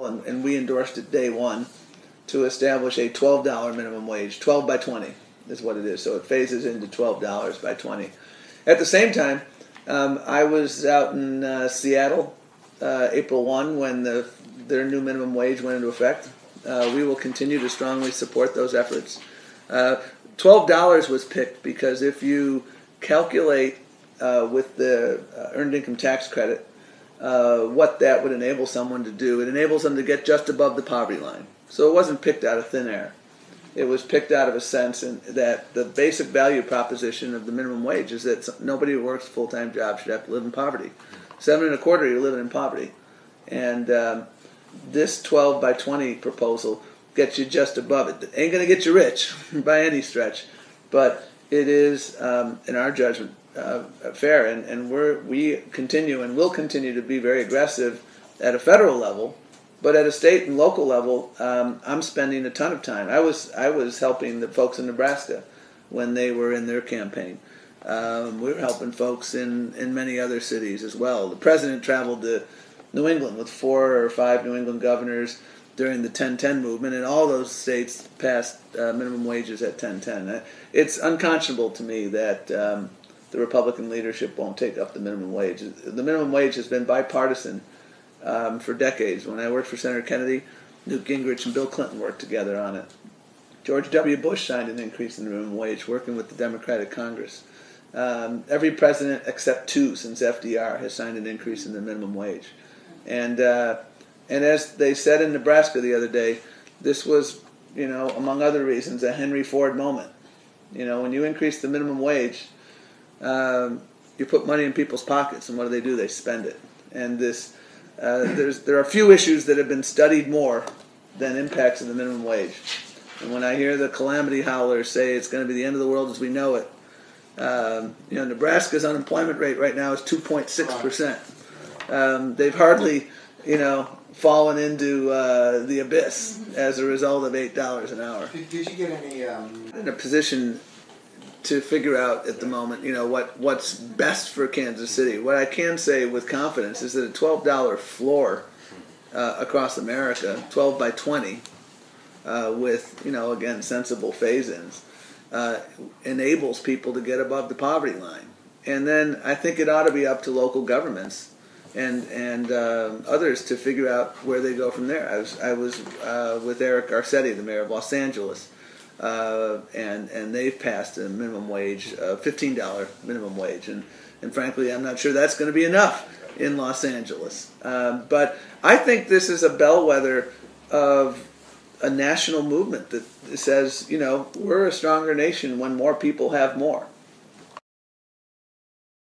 and we endorsed it day one, to establish a $12 minimum wage. 12 by 20 is what it is. So it phases into $12 by 20. At the same time, I was out in Seattle April 1 when their new minimum wage went into effect. We will continue to strongly support those efforts. $12 was picked because if you calculate with the earned income tax credit what that would enable someone to do, it enables them to get just above the poverty line. So it wasn't picked out of thin air. It was picked out of a sense that the basic value proposition of the minimum wage is that nobody who works a full-time job should have to live in poverty. 7 1/4, you're living in poverty. And this 12 by 20 proposal gets you just above it. It ain't going to get you rich by any stretch, but it is, in our judgment, fair. And we continue and will continue to be very aggressive at a federal level. But at a state and local level, I'm spending a ton of time. I was helping the folks in Nebraska when they were in their campaign. We were helping folks in many other cities as well. The president traveled to New England with 4 or 5 New England governors during the 10-10 movement, and all those states passed minimum wages at 10-10. It's unconscionable to me that the Republican leadership won't take up the minimum wage. The minimum wage has been bipartisan for decades. When I worked for Senator Kennedy, Newt Gingrich and Bill Clinton worked together on it. George W. Bush signed an increase in the minimum wage, working with the Democratic Congress. Every president except 2 since FDR has signed an increase in the minimum wage. And as they said in Nebraska the other day, this was, among other reasons, a Henry Ford moment. When you increase the minimum wage, you put money in people's pockets, and what do? They spend it. And there are few issues that have been studied more than impacts of the minimum wage. And when I hear the calamity howlers say it's going to be the end of the world as we know it, Nebraska's unemployment rate right now is 2.6%. They've hardly, fallen into the abyss as a result of $8 an hour. Did you get any? In a position to figure out at the moment, what's best for Kansas City. What I can say with confidence is that a $12 floor across America, 12 by 20, with, again, sensible phase-ins, enables people to get above the poverty line. And then I think it ought to be up to local governments and others to figure out where they go from there. I was with Eric Garcetti, the mayor of Los Angeles, and they've passed a minimum wage, $15 minimum wage, and frankly, I'm not sure that's going to be enough in Los Angeles. But I think this is a bellwether of a national movement that says, we're a stronger nation when more people have more.